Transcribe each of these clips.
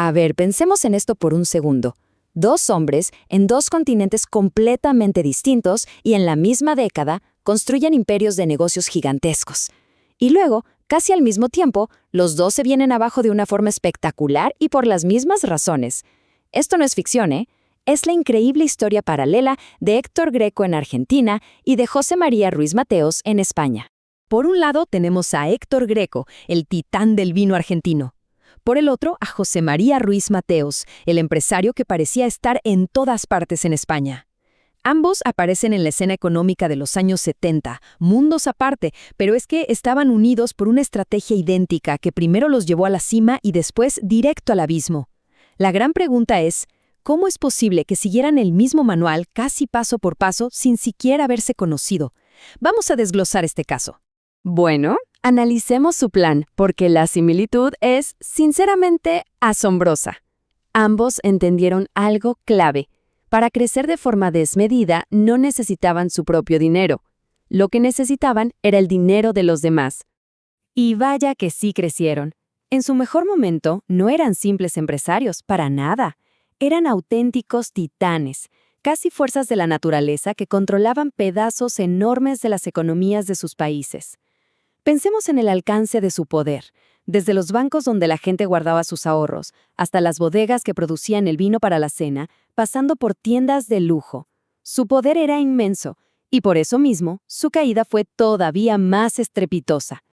A ver, pensemos en esto por un segundo. Dos hombres en dos continentes completamente distintos y en la misma década construyen imperios de negocios gigantescos. Y luego, casi al mismo tiempo, los dos se vienen abajo de una forma espectacular y por las mismas razones. Esto no es ficción, ¿eh? Es la increíble historia paralela de Héctor Greco en Argentina y de José María Ruiz Mateos en España. Por un lado tenemos a Héctor Greco, el titán del vino argentino. Por el otro, a José María Ruiz Mateos, el empresario que parecía estar en todas partes en España. Ambos aparecen en la escena económica de los años 70, mundos aparte, pero es que estaban unidos por una estrategia idéntica que primero los llevó a la cima y después directo al abismo. La gran pregunta es, ¿cómo es posible que siguieran el mismo manual casi paso por paso sin siquiera haberse conocido? Vamos a desglosar este caso. Bueno, analicemos su plan, porque la similitud es, sinceramente, asombrosa. Ambos entendieron algo clave. Para crecer de forma desmedida, no necesitaban su propio dinero. Lo que necesitaban era el dinero de los demás. Y vaya que sí crecieron. En su mejor momento, no eran simples empresarios, para nada. Eran auténticos titanes, casi fuerzas de la naturaleza que controlaban pedazos enormes de las economías de sus países. Pensemos en el alcance de su poder, desde los bancos donde la gente guardaba sus ahorros, hasta las bodegas que producían el vino para la cena, pasando por tiendas de lujo. Su poder era inmenso, y por eso mismo, su caída fue todavía más estrepitosa.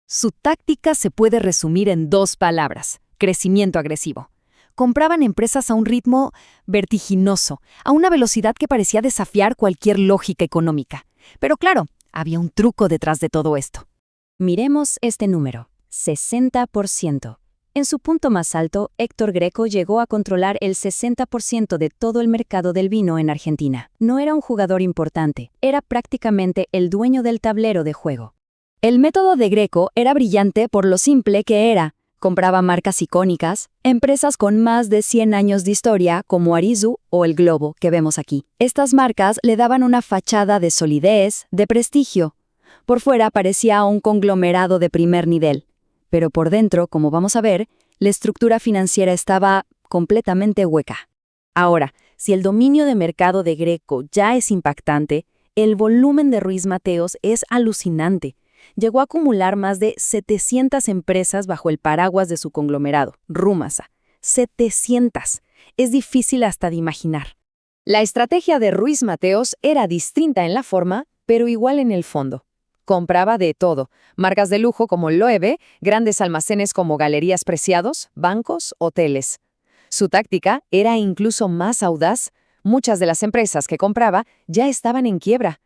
Su táctica se puede resumir en 2 palabras: crecimiento agresivo. Compraban empresas a un ritmo vertiginoso, a una velocidad que parecía desafiar cualquier lógica económica. Pero claro, había un truco detrás de todo esto. Miremos este número, 60%. En su punto más alto, Héctor Greco llegó a controlar el 60% de todo el mercado del vino en Argentina. No era un jugador importante, era prácticamente el dueño del tablero de juego. El método de Greco era brillante por lo simple que era. Compraba marcas icónicas, empresas con más de 100 años de historia como Arizu o El Globo, que vemos aquí. Estas marcas le daban una fachada de solidez, de prestigio. Por fuera parecía un conglomerado de primer nivel, pero por dentro, como vamos a ver, la estructura financiera estaba completamente hueca. Ahora, si el dominio de mercado de Greco ya es impactante, el volumen de Ruiz Mateos es alucinante. Llegó a acumular más de 700 empresas bajo el paraguas de su conglomerado, Rumasa. 700. Es difícil hasta de imaginar. La estrategia de Ruiz Mateos era distinta en la forma, pero igual en el fondo. Compraba de todo, marcas de lujo como Loewe, grandes almacenes como Galerías Preciados, bancos, hoteles. Su táctica era incluso más audaz. Muchas de las empresas que compraba ya estaban en quiebra.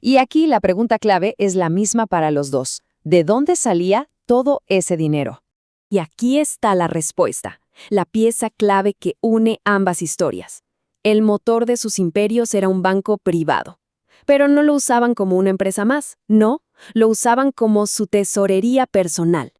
Y aquí la pregunta clave es la misma para los dos. ¿De dónde salía todo ese dinero? Y aquí está la respuesta, la pieza clave que une ambas historias. El motor de sus imperios era un banco privado. Pero no lo usaban como una empresa más, no, lo usaban como su tesorería personal.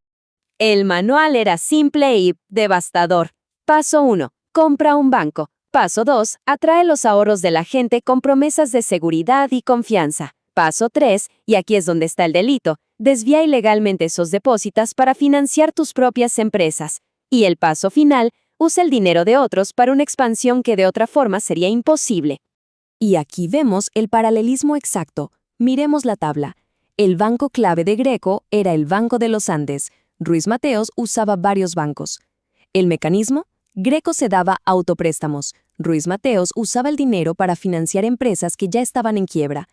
El manual era simple y devastador. Paso 1. Compra un banco. Paso 2. Atrae los ahorros de la gente con promesas de seguridad y confianza. Paso 3, y aquí es donde está el delito, desvía ilegalmente esos depósitos para financiar tus propias empresas. Y el paso final, usa el dinero de otros para una expansión que de otra forma sería imposible. Y aquí vemos el paralelismo exacto. Miremos la tabla. El banco clave de Greco era el Banco de los Andes. Ruiz Mateos usaba varios bancos. El mecanismo: Greco se daba autopréstamos. Ruiz Mateos usaba el dinero para financiar empresas que ya estaban en quiebra.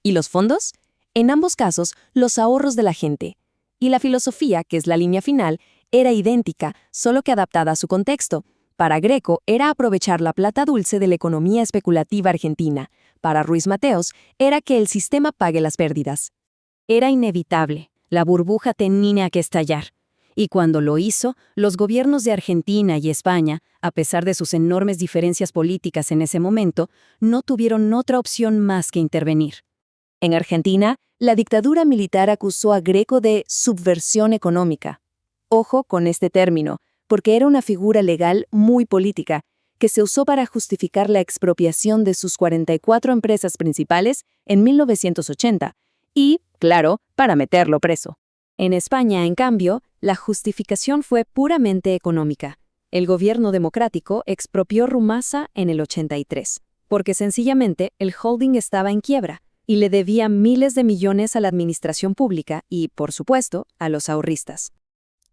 ¿Y los fondos? En ambos casos, los ahorros de la gente. Y la filosofía, que es la línea final, era idéntica, solo que adaptada a su contexto. Para Greco era aprovechar la plata dulce de la economía especulativa argentina. Para Ruiz Mateos era que el sistema pague las pérdidas. Era inevitable. La burbuja tenía que estallar. Y cuando lo hizo, los gobiernos de Argentina y España, a pesar de sus enormes diferencias políticas en ese momento, no tuvieron otra opción más que intervenir. En Argentina, la dictadura militar acusó a Greco de subversión económica. Ojo con este término, porque era una figura legal muy política, que se usó para justificar la expropiación de sus 44 empresas principales en 1980 y, claro, para meterlo preso. En España, en cambio, la justificación fue puramente económica. El gobierno democrático expropió Rumasa en el 83, porque sencillamente el holding estaba en quiebra y le debía miles de millones a la administración pública y, por supuesto, a los ahorristas.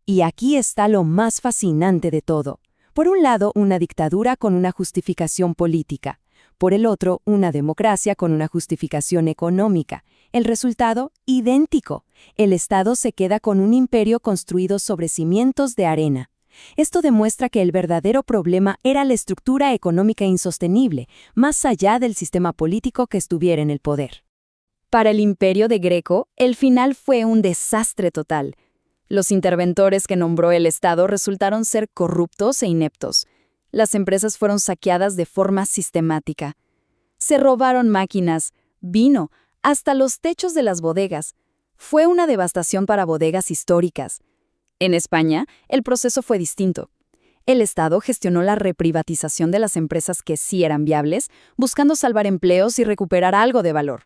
Y aquí está lo más fascinante de todo. Por un lado, una dictadura con una justificación política. Por el otro, una democracia con una justificación económica. El resultado, idéntico. El Estado se queda con un imperio construido sobre cimientos de arena. Esto demuestra que el verdadero problema era la estructura económica insostenible, más allá del sistema político que estuviera en el poder. Para el imperio de Greco, el final fue un desastre total. Los interventores que nombró el Estado resultaron ser corruptos e ineptos. Las empresas fueron saqueadas de forma sistemática. Se robaron máquinas, vino, hasta los techos de las bodegas. Fue una devastación para bodegas históricas. En España, el proceso fue distinto. El Estado gestionó la reprivatización de las empresas que sí eran viables, buscando salvar empleos y recuperar algo de valor.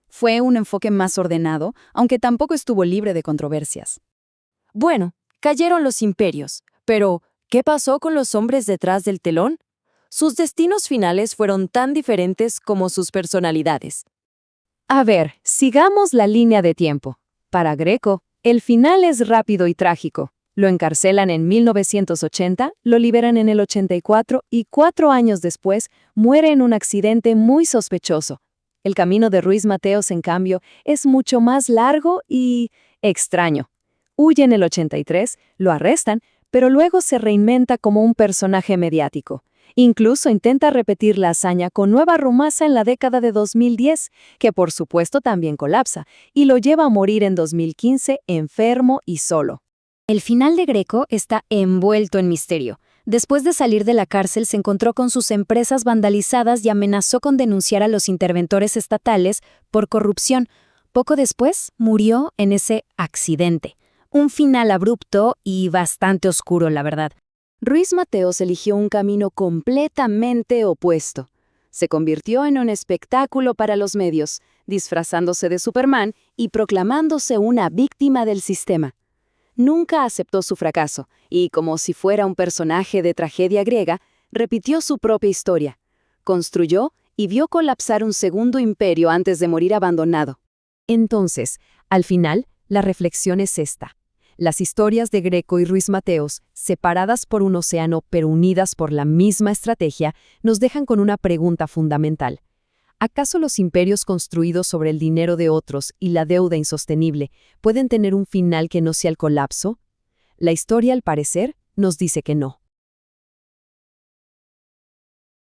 Fue un enfoque más ordenado, aunque tampoco estuvo libre de controversias. Bueno, cayeron los imperios, pero ¿qué pasó con los hombres detrás del telón? Sus destinos finales fueron tan diferentes como sus personalidades. A ver, sigamos la línea de tiempo. Para Greco, el final es rápido y trágico. Lo encarcelan en 1980, lo liberan en el 84 y 4 años después muere en un accidente muy sospechoso. El camino de Ruiz Mateos, en cambio, es mucho más largo y extraño. Huye en el 83, lo arrestan, pero luego se reinventa como un personaje mediático. Incluso intenta repetir la hazaña con Nueva Rumasa en la década de 2010, que por supuesto también colapsa, y lo lleva a morir en 2015 enfermo y solo. El final de Greco está envuelto en misterio. Después de salir de la cárcel se encontró con sus empresas vandalizadas y amenazó con denunciar a los interventores estatales por corrupción. Poco después murió en ese accidente. Un final abrupto y bastante oscuro, la verdad. Ruiz Mateos eligió un camino completamente opuesto. Se convirtió en un espectáculo para los medios, disfrazándose de Superman y proclamándose una víctima del sistema. Nunca aceptó su fracaso y, como si fuera un personaje de tragedia griega, repitió su propia historia. Construyó y vio colapsar un segundo imperio antes de morir abandonado. Entonces, al final, la reflexión es esta. Las historias de Greco y Ruiz Mateos, separadas por un océano pero unidas por la misma estrategia, nos dejan con una pregunta fundamental. ¿Acaso los imperios construidos sobre el dinero de otros y la deuda insostenible pueden tener un final que no sea el colapso? La historia, al parecer, nos dice que no.